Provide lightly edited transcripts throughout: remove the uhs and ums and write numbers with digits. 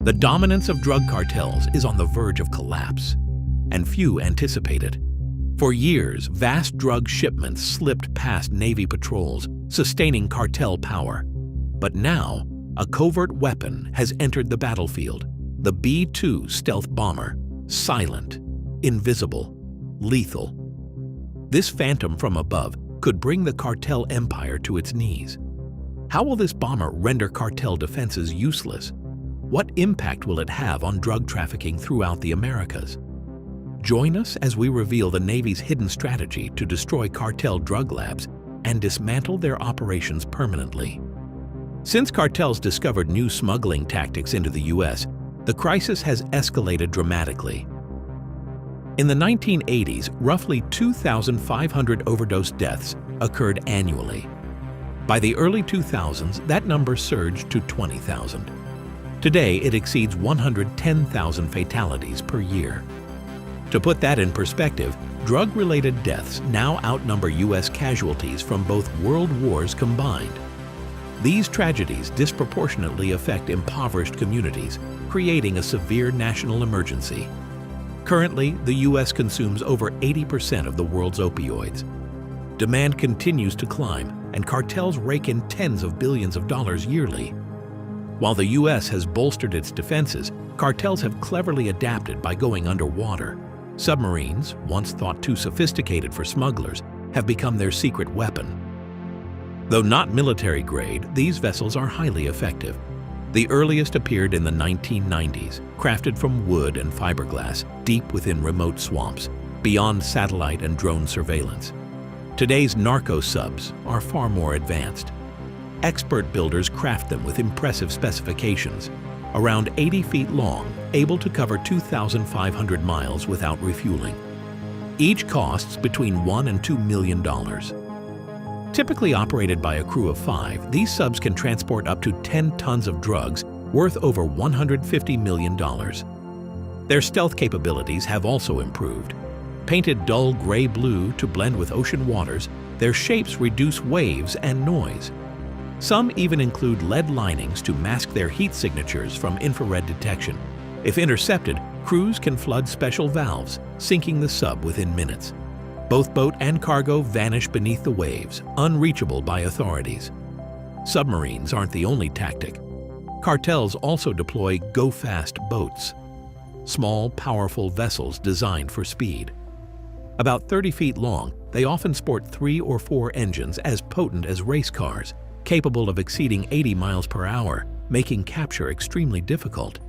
The dominance of drug cartels is on the verge of collapse, and few anticipate it. For years, vast drug shipments slipped past Navy patrols, sustaining cartel power. But now, a covert weapon has entered the battlefield, the B-2 stealth bomber, silent, invisible, lethal. This phantom from above could bring the cartel empire to its knees. How will this bomber render cartel defenses useless? What impact will it have on drug trafficking throughout the Americas? Join us as we reveal the Navy's hidden strategy to destroy cartel drug labs and dismantle their operations permanently. Since cartels discovered new smuggling tactics into the U.S., the crisis has escalated dramatically. In the 1980s, roughly 2,500 overdose deaths occurred annually. By the early 2000s, that number surged to 20,000. Today, it exceeds 110,000 fatalities per year. To put that in perspective, drug-related deaths now outnumber U.S. casualties from both world wars combined. These tragedies disproportionately affect impoverished communities, creating a severe national emergency. Currently, the U.S. consumes over 80% of the world's opioids. Demand continues to climb, and cartels rake in tens of billions of dollars yearly. While the U.S. has bolstered its defenses, cartels have cleverly adapted by going underwater. Submarines, once thought too sophisticated for smugglers, have become their secret weapon. Though not military-grade, these vessels are highly effective. The earliest appeared in the 1990s, crafted from wood and fiberglass, deep within remote swamps, beyond satellite and drone surveillance. Today's narco subs are far more advanced. Expert builders craft them with impressive specifications, around 80 feet long, able to cover 2,500 miles without refueling. Each costs between $1 and $2 million. Typically operated by a crew of 5, these subs can transport up to 10 tons of drugs worth over $150 million. Their stealth capabilities have also improved. Painted dull gray-blue to blend with ocean waters, their shapes reduce waves and noise. Some even include lead linings to mask their heat signatures from infrared detection. If intercepted, crews can flood special valves, sinking the sub within minutes. Both boat and cargo vanish beneath the waves, unreachable by authorities. Submarines aren't the only tactic. Cartels also deploy go-fast boats, small, powerful vessels designed for speed. About 30 feet long, they often sport 3 or 4 engines as potent as race cars, capable of exceeding 80 miles per hour, making capture extremely difficult.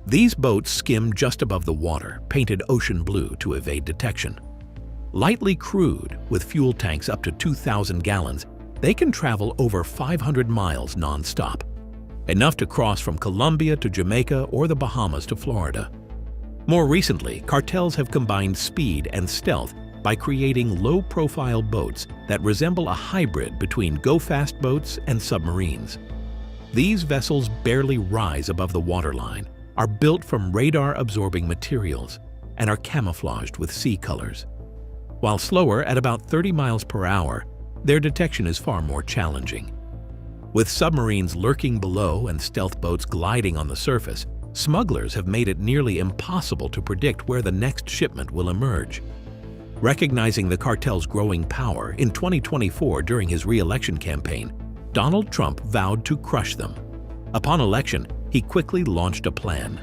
These boats skim just above the water, painted ocean blue to evade detection. Lightly crewed, with fuel tanks up to 2,000 gallons, they can travel over 500 miles non-stop, enough to cross from Colombia to Jamaica or the Bahamas to Florida. More recently, cartels have combined speed and stealth by creating low-profile boats that resemble a hybrid between go-fast boats and submarines. These vessels barely rise above the waterline, are built from radar-absorbing materials, and are camouflaged with sea colors. While slower at about 30 miles per hour, their detection is far more challenging. With submarines lurking below and stealth boats gliding on the surface, smugglers have made it nearly impossible to predict where the next shipment will emerge. Recognizing the cartel's growing power, in 2024 during his re-election campaign, Donald Trump vowed to crush them. Upon election, he quickly launched a plan.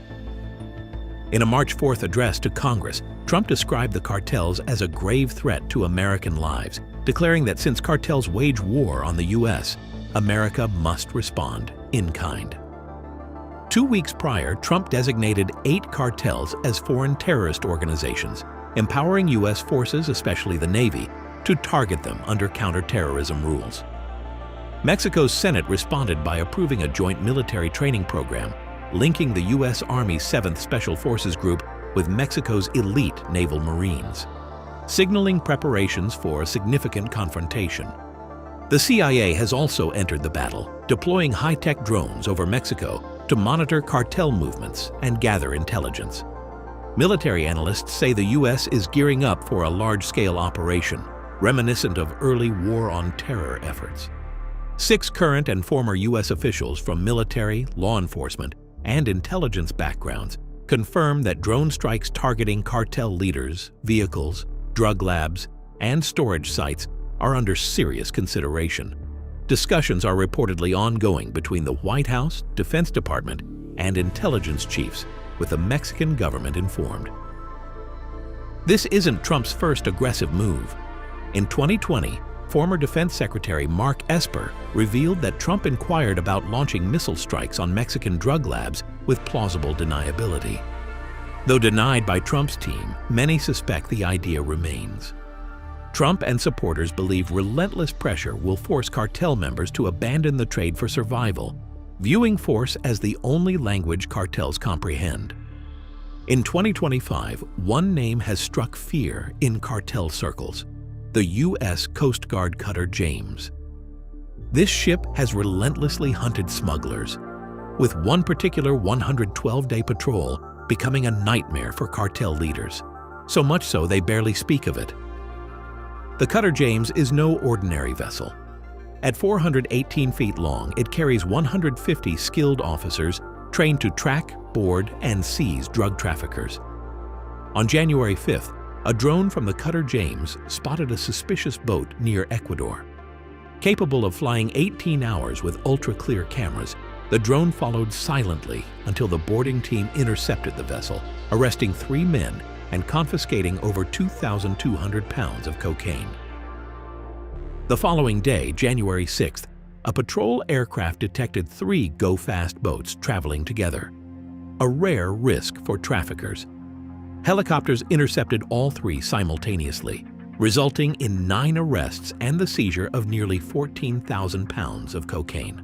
In a March 4th address to Congress, Trump described the cartels as a grave threat to American lives, declaring that since cartels wage war on the U.S., America must respond in kind. 2 weeks prior, Trump designated 8 cartels as foreign terrorist organizations, empowering U.S. forces, especially the Navy, to target them under counterterrorism rules. Mexico's Senate responded by approving a joint military training program, linking the U.S. Army's 7th Special Forces Group with Mexico's elite naval Marines, signaling preparations for a significant confrontation. The CIA has also entered the battle, deploying high-tech drones over Mexico to monitor cartel movements and gather intelligence. Military analysts say the U.S. is gearing up for a large-scale operation, reminiscent of early war on terror efforts. 6 current and former U.S. officials from military, law enforcement, and intelligence backgrounds confirm that drone strikes targeting cartel leaders, vehicles, drug labs, and storage sites are under serious consideration. Discussions are reportedly ongoing between the White House, Defense Department, and intelligence chiefs, with the Mexican government informed. This isn't Trump's first aggressive move. In 2020, former Defense Secretary Mark Esper revealed that Trump inquired about launching missile strikes on Mexican drug labs with plausible deniability. Though denied by Trump's team, many suspect the idea remains. Trump and supporters believe relentless pressure will force cartel members to abandon the trade for survival, viewing force as the only language cartels comprehend. In 2025, one name has struck fear in cartel circles: the U.S. Coast Guard cutter James. This ship has relentlessly hunted smugglers, with one particular 112-day patrol becoming a nightmare for cartel leaders, so much so they barely speak of it. The cutter James is no ordinary vessel. At 418 feet long, it carries 150 skilled officers trained to track, board, and seize drug traffickers. On January 5th, a drone from the cutter James spotted a suspicious boat near Ecuador. Capable of flying 18 hours with ultra-clear cameras, the drone followed silently until the boarding team intercepted the vessel, arresting 3 men and confiscating over 2,200 pounds of cocaine. The following day, January 6th, a patrol aircraft detected 3 go-fast boats traveling together, a rare risk for traffickers. Helicopters intercepted all 3 simultaneously, resulting in 9 arrests and the seizure of nearly 14,000 pounds of cocaine.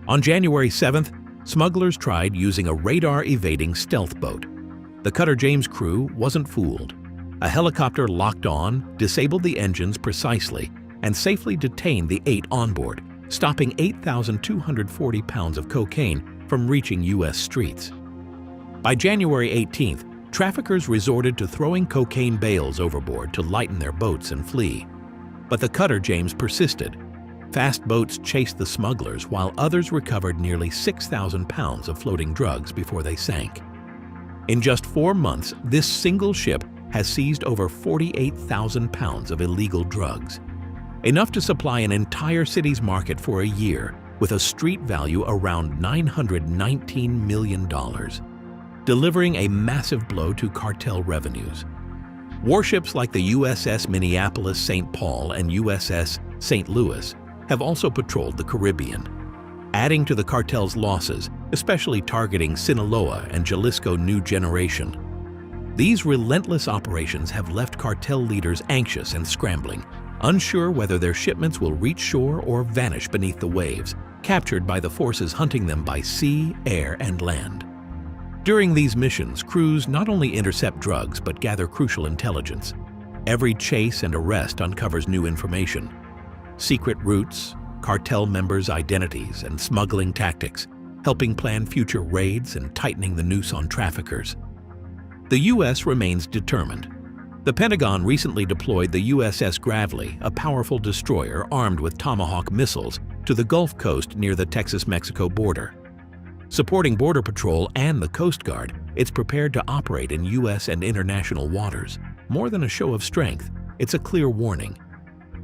On January 7th, smugglers tried using a radar-evading stealth boat. The cutter James crew wasn't fooled. A helicopter locked on, disabled the engines precisely, and safely detained the 8 on board, stopping 8,240 pounds of cocaine from reaching U.S. streets. By January 18th, traffickers resorted to throwing cocaine bales overboard to lighten their boats and flee. But the cutter James persisted. Fast boats chased the smugglers while others recovered nearly 6,000 pounds of floating drugs before they sank. In just 4 months, this single ship has seized over 48,000 pounds of illegal drugs, enough to supply an entire city's market for a year, with a street value around $919 million, delivering a massive blow to cartel revenues. Warships like the USS Minneapolis-St. Paul and USS St. Louis have also patrolled the Caribbean, adding to the cartel's losses, especially targeting Sinaloa and Jalisco New Generation. These relentless operations have left cartel leaders anxious and scrambling, unsure whether their shipments will reach shore or vanish beneath the waves, captured by the forces hunting them by sea, air, and land. During these missions, crews not only intercept drugs but gather crucial intelligence. Every chase and arrest uncovers new information: secret routes, cartel members' identities, and smuggling tactics, helping plan future raids and tightening the noose on traffickers. The U.S. remains determined. The Pentagon recently deployed the USS Gravely, a powerful destroyer armed with Tomahawk missiles, to the Gulf Coast near the Texas-Mexico border. Supporting Border Patrol and the Coast Guard, it's prepared to operate in U.S. and international waters. More than a show of strength, it's a clear warning.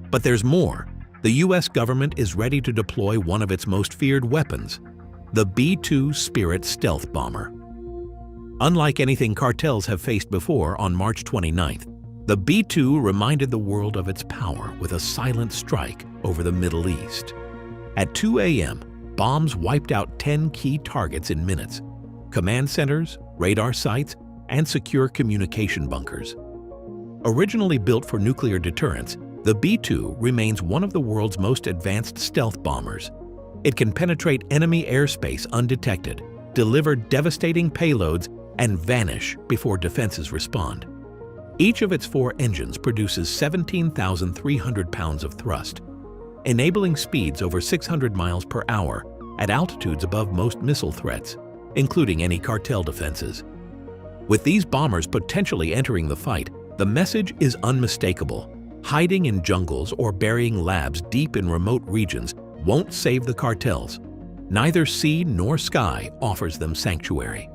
But there's more. The U.S. government is ready to deploy one of its most feared weapons, the B-2 Spirit stealth bomber. Unlike anything cartels have faced before, on March 29th, the B-2 reminded the world of its power with a silent strike over the Middle East. At 2 a.m., bombs wiped out 10 key targets in minutes: command centers, radar sites, and secure communication bunkers. Originally built for nuclear deterrence, the B-2 remains one of the world's most advanced stealth bombers. It can penetrate enemy airspace undetected, deliver devastating payloads, and vanish before defenses respond. Each of its 4 engines produces 17,300 pounds of thrust, enabling speeds over 600 miles per hour at altitudes above most missile threats, including any cartel defenses. With these bombers potentially entering the fight, the message is unmistakable. Hiding in jungles or burying labs deep in remote regions won't save the cartels. Neither sea nor sky offers them sanctuary.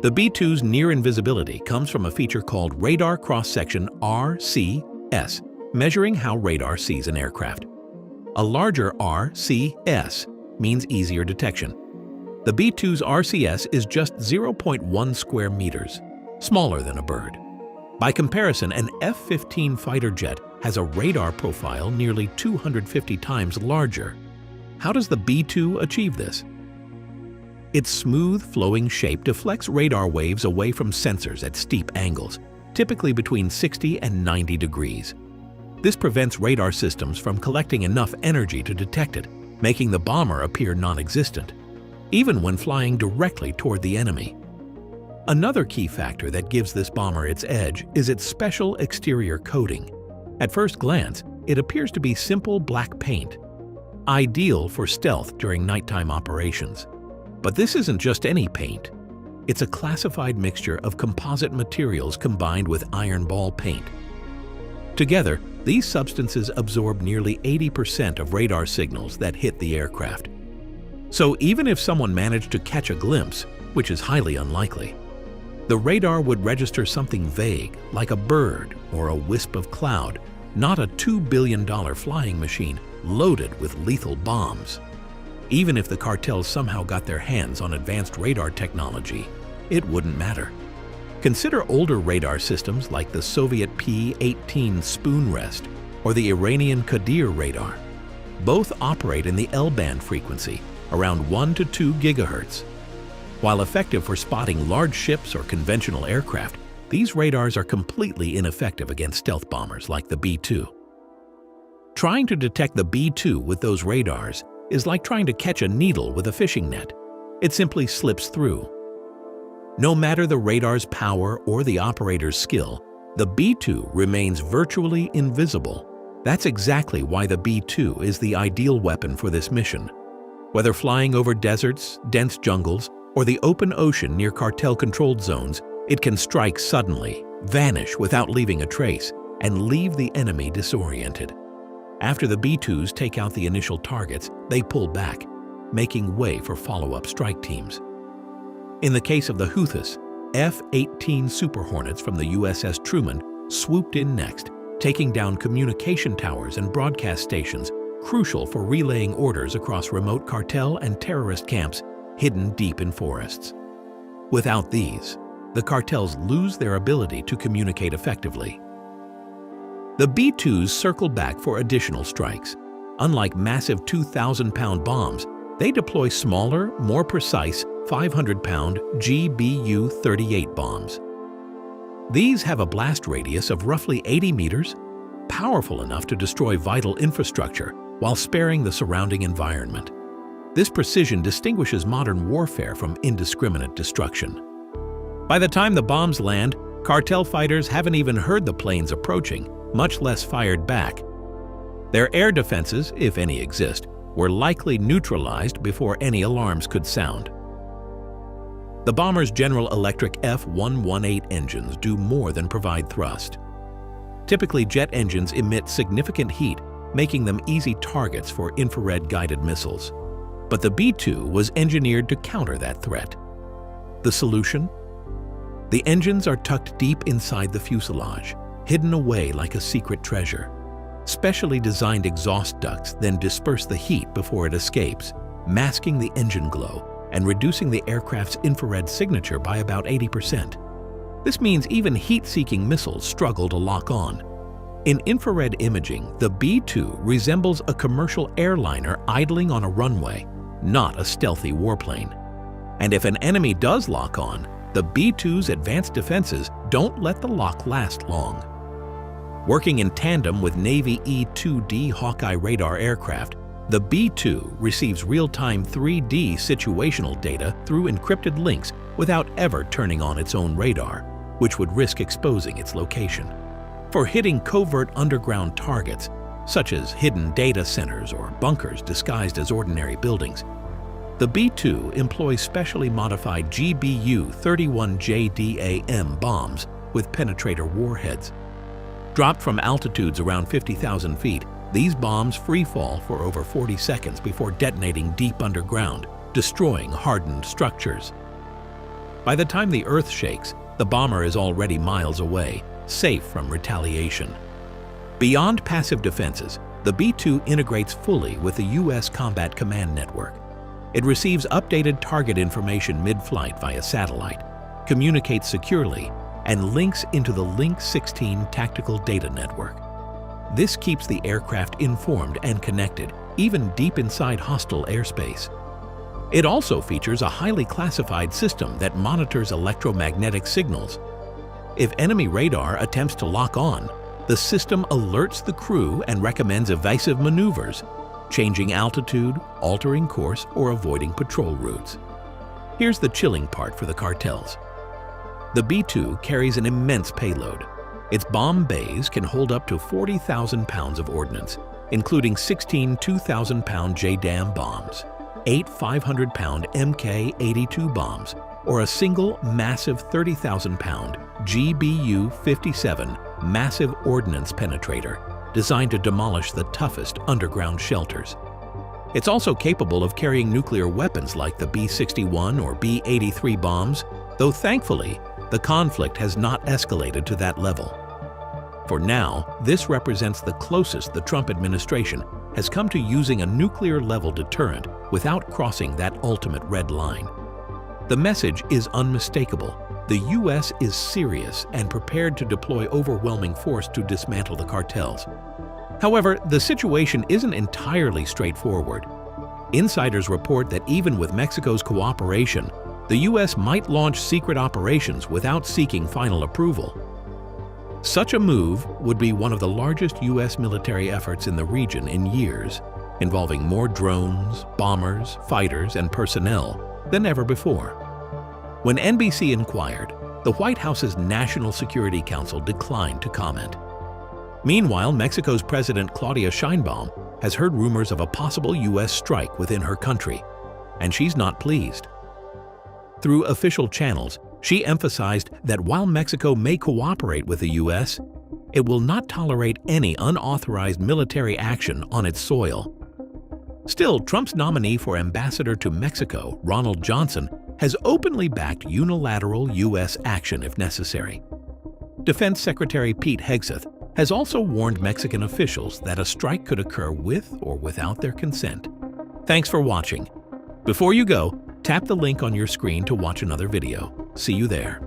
The B-2's near invisibility comes from a feature called radar cross-section RCS, measuring how radar sees an aircraft. A larger RCS means easier detection. The B-2's RCS is just 0.1 square meters, smaller than a bird. By comparison, an F-15 fighter jet has a radar profile nearly 250 times larger. How does the B-2 achieve this? Its smooth, flowing shape deflects radar waves away from sensors at steep angles, typically between 60 and 90 degrees. This prevents radar systems from collecting enough energy to detect it, making the bomber appear non-existent, even when flying directly toward the enemy. Another key factor that gives this bomber its edge is its special exterior coating. At first glance, it appears to be simple black paint, ideal for stealth during nighttime operations. But this isn't just any paint. It's a classified mixture of composite materials combined with iron ball paint. Together, these substances absorb nearly 80% of radar signals that hit the aircraft. So even if someone managed to catch a glimpse, which is highly unlikely, the radar would register something vague, like a bird or a wisp of cloud, not a $2 billion flying machine loaded with lethal bombs. Even if the cartels somehow got their hands on advanced radar technology, it wouldn't matter. Consider older radar systems like the Soviet P-18 spoon rest or the Iranian Qadir radar. Both operate in the L-band frequency, around 1 to 2 gigahertz. While effective for spotting large ships or conventional aircraft, these radars are completely ineffective against stealth bombers like the B-2. Trying to detect the B-2 with those radars is like trying to catch a needle with a fishing net. It simply slips through. No matter the radar's power or the operator's skill, the B-2 remains virtually invisible. That's exactly why the B-2 is the ideal weapon for this mission. Whether flying over deserts, dense jungles, or the open ocean near cartel-controlled zones, it can strike suddenly, vanish without leaving a trace, and leave the enemy disoriented. After the B-2s take out the initial targets, they pull back, making way for follow-up strike teams. In the case of the Houthis, F-18 Super Hornets from the USS Truman swooped in next, taking down communication towers and broadcast stations crucial for relaying orders across remote cartel and terrorist camps hidden deep in forests. Without these, the cartels lose their ability to communicate effectively. The B-2s circle back for additional strikes. Unlike massive 2,000-pound bombs, they deploy smaller, more precise 500-pound GBU-38 bombs. These have a blast radius of roughly 80 meters, powerful enough to destroy vital infrastructure while sparing the surrounding environment. This precision distinguishes modern warfare from indiscriminate destruction. By the time the bombs land, cartel fighters haven't even heard the planes approaching, much less fired back. Their air defenses, if any exist, were likely neutralized before any alarms could sound. The bomber's General Electric F-118 engines do more than provide thrust. Typically, jet engines emit significant heat, making them easy targets for infrared-guided missiles. But the B-2 was engineered to counter that threat. The solution? The engines are tucked deep inside the fuselage, hidden away like a secret treasure. Specially designed exhaust ducts then disperse the heat before it escapes, masking the engine glow and reducing the aircraft's infrared signature by about 80%. This means even heat-seeking missiles struggle to lock on. In infrared imaging, the B-2 resembles a commercial airliner idling on a runway, not a stealthy warplane. And if an enemy does lock on, the B-2's advanced defenses don't let the lock last long. Working in tandem with Navy E-2D Hawkeye radar aircraft, the B-2 receives real-time 3D situational data through encrypted links without ever turning on its own radar, which would risk exposing its location. For hitting covert underground targets, such as hidden data centers or bunkers disguised as ordinary buildings, the B-2 employs specially modified GBU-31JDAM bombs with penetrator warheads. Dropped from altitudes around 50,000 feet, these bombs free fall for over 40 seconds before detonating deep underground, destroying hardened structures. By the time the Earth shakes, the bomber is already miles away, safe from retaliation. Beyond passive defenses, the B-2 integrates fully with the U.S. Combat Command Network. It receives updated target information mid-flight via satellite, communicates securely, and links into the Link 16 tactical data network. This keeps the aircraft informed and connected, even deep inside hostile airspace. It also features a highly classified system that monitors electromagnetic signals. If enemy radar attempts to lock on, the system alerts the crew and recommends evasive maneuvers, changing altitude, altering course, or avoiding patrol routes. Here's the chilling part for the cartels. The B-2 carries an immense payload. Its bomb bays can hold up to 40,000 pounds of ordnance, including 16 2,000-pound JDAM bombs, 8 500-pound Mk-82 bombs, or a single massive 30,000-pound GBU-57 massive ordnance penetrator designed to demolish the toughest underground shelters. It's also capable of carrying nuclear weapons like the B-61 or B-83 bombs, though thankfully, the conflict has not escalated to that level. For now, this represents the closest the Trump administration has come to using a nuclear-level deterrent without crossing that ultimate red line. The message is unmistakable. The U.S. is serious and prepared to deploy overwhelming force to dismantle the cartels. However, the situation isn't entirely straightforward. Insiders report that even with Mexico's cooperation, the U.S. might launch secret operations without seeking final approval. Such a move would be one of the largest U.S. military efforts in the region in years, involving more drones, bombers, fighters, and personnel than ever before. When NBC inquired, the White House's National Security Council declined to comment. Meanwhile, Mexico's President Claudia Sheinbaum has heard rumors of a possible U.S. strike within her country, and she's not pleased. Through official channels, she emphasized that while Mexico may cooperate with the U.S., it will not tolerate any unauthorized military action on its soil. Still, Trump's nominee for ambassador to Mexico, Ronald Johnson, has openly backed unilateral U.S. action if necessary. Defense Secretary Pete Hegseth has also warned Mexican officials that a strike could occur with or without their consent. Thanks for watching. Before you go, tap the link on your screen to watch another video. See you there.